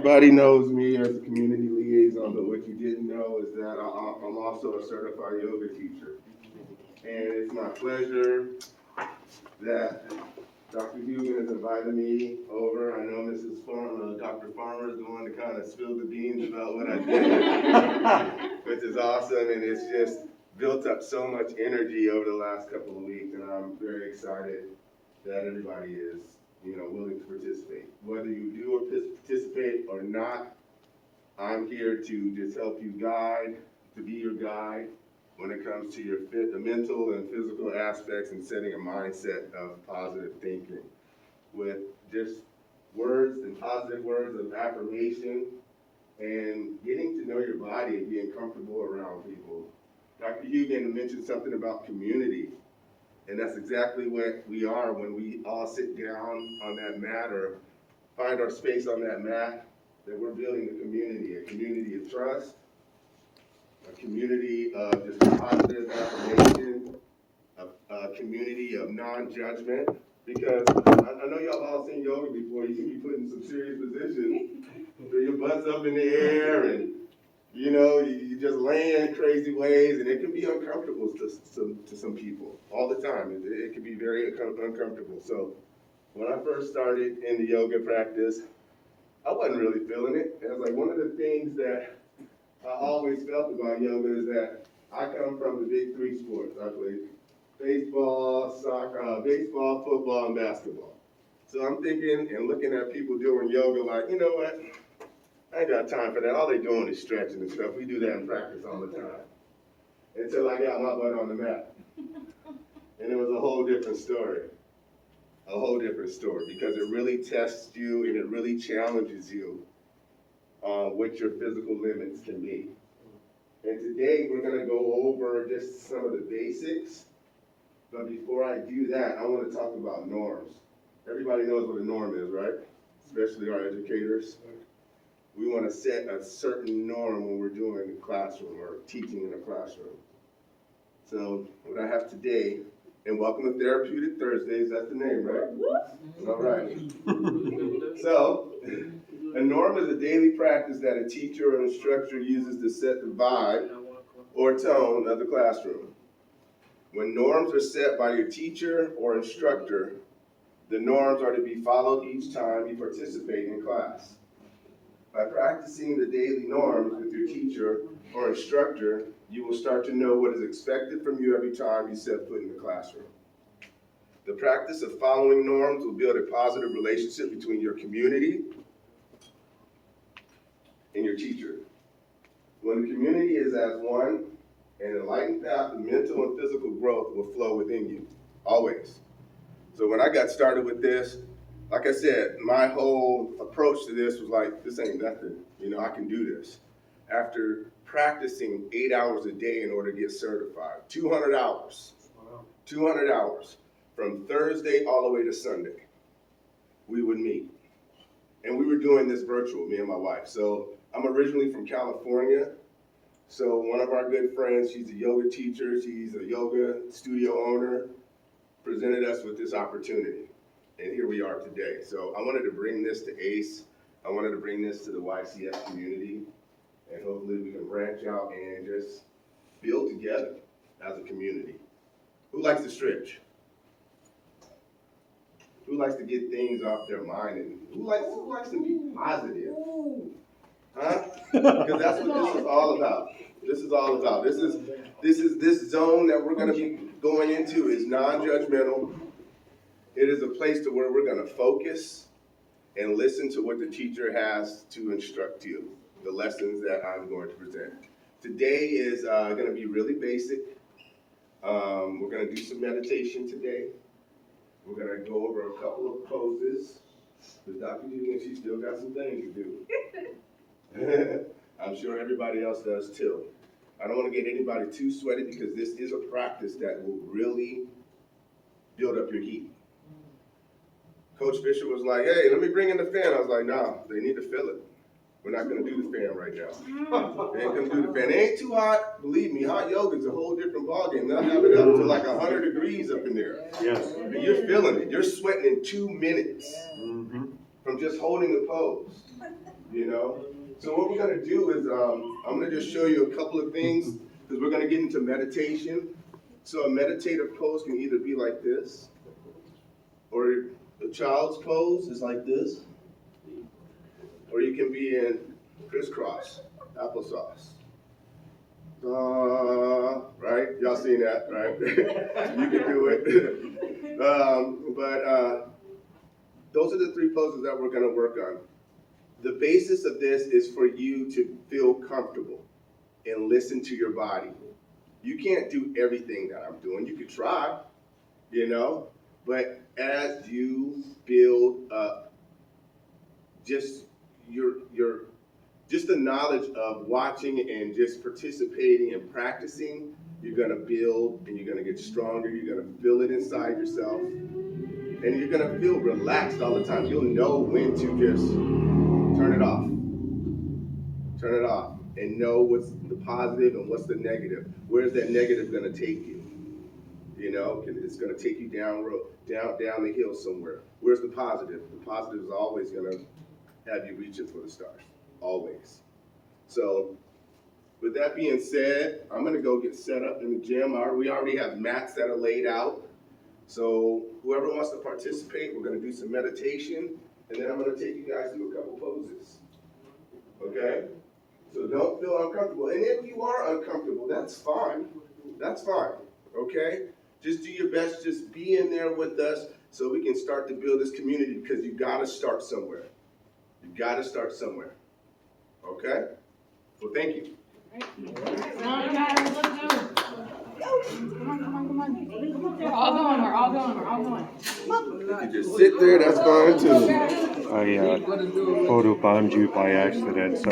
Everybody knows me as a community liaison, but what you didn't know is that I'm also a certified yoga teacher. And it's my pleasure that Dr. Hugan has invited me over. I know Dr. Farmer is the one to kind of spill the beans about what I did, which is awesome, and it's just built up so much energy over the last couple of weeks, and I'm very excited that everybody is, willing to participate. Whether you do or participate or not, I'm here to just help you guide, to be your guide when it comes to the mental and physical aspects and setting a mindset of positive thinking with just words and positive words of affirmation and getting to know your body and being comfortable around people. Dr. Hugan mentioned something about community. And that's exactly what we are when we all sit down on that mat or find our space on that mat, that we're building a community of trust, a community of just positive affirmation, a community of non-judgment. Because I know y'all all seen yoga before. You see me put in some serious positions, where your butt's up in the air and you just land crazy ways, and it can be uncomfortable to some people all the time. It can be very uncomfortable. So when I first started in the yoga practice, I wasn't really feeling it. It was like one of the things that I always felt about yoga is that I come from the big three sports. I played baseball, soccer, baseball, football, and basketball. So I'm thinking and looking at people doing yoga like, you know what? I ain't got time for that. All they doing is stretching and stuff. We do that in practice all the time. Until I got my butt on the mat. And it was a whole different story. A whole different story, because it really tests you and it really challenges you on what your physical limits can be. And today we're going to go over just some of the basics. But before I do that, I want to talk about norms. Everybody knows what a norm is, right? Especially our educators. We want to set a certain norm when we're doing a classroom or teaching in a classroom. So what I have today, and welcome to Therapeutic Thursdays, that's the name, right? All right. So, a norm is a daily practice that a teacher or instructor uses to set the vibe or tone of the classroom. When norms are set by your teacher or instructor, the norms are to be followed each time you participate in class. By practicing the daily norms with your teacher or instructor, you will start to know what is expected from you every time you set foot in the classroom. The practice of following norms will build a positive relationship between your community and your teacher. When the community is as one, an enlightened path of mental and physical growth will flow within you, always. So when I got started with this, like I said, my whole approach to this was like, this ain't nothing. I can do this. After practicing 8 hours a day in order to get certified, 200 hours. Wow. 200 hours. From Thursday all the way to Sunday, we would meet. And we were doing this virtual, me and my wife. So I'm originally from California. So one of our good friends, she's a yoga teacher, she's a yoga studio owner, presented us with this opportunity. And here we are today. So I wanted to bring this to ACE. I wanted to bring this to the YCS community. And hopefully we can branch out and just build together as a community. Who likes to stretch? Who likes to get things off their mind? And who likes to be positive? Huh? Because that's what this is all about. This is all about. This zone that we're going to be going into is non-judgmental. It is a place to where we're going to focus and listen to what the teacher has to instruct you, the lessons that I'm going to present. Today is going to be really basic. We're going to do some meditation today. We're going to go over a couple of poses. Because Dr. Hugan, she still got some things to do. I'm sure everybody else does too. I don't want to get anybody too sweaty because this is a practice that will really build up your heat. Coach Fisher was like, hey, let me bring in the fan. I was like, nah, they need to feel it. We're not going to do the fan right now. They ain't going to do the fan. It ain't too hot. Believe me, hot yoga is a whole different ballgame. They'll have it up to like 100 degrees up in there. Yes. And you're feeling it. You're sweating in 2 minutes from just holding the pose. you know? So what we're gonna do is, I'm gonna just show you a couple of things, because we're gonna get into meditation. So a meditative pose can either be like this, or a child's pose is like this, or you can be in crisscross, applesauce. Right? Y'all seen that, right? You can do it. But those are the three poses that we're going to work on. The basis of this is for you to feel comfortable and listen to your body. You can't do everything that I'm doing. You could try, you know, but as you build up just just the knowledge of watching and just participating and practicing, you're gonna build and you're gonna get stronger. You're gonna feel it inside yourself, and you're gonna feel relaxed all the time. You'll know when to just turn it off, and know what's the positive and what's the negative. Where's that negative gonna take you? You know, it's gonna take you down the hill somewhere. Where's the positive? The positive is always gonna have you reaching for the stars. Always. So, with that being said, I'm gonna go get set up in the gym. We already have mats that are laid out. So, whoever wants to participate, we're gonna do some meditation, and then I'm gonna take you guys through a couple poses. Okay? So don't feel uncomfortable. And if you are uncomfortable, that's fine. That's fine. Okay? Just do your best, just be in there with us so we can start to build this community, because you gotta start somewhere. You gotta start somewhere. Okay? Well, thank you. Come on, guys, let's go. Come on. We're all going. You can just sit there, that's fine too. I photobommed you by accident. So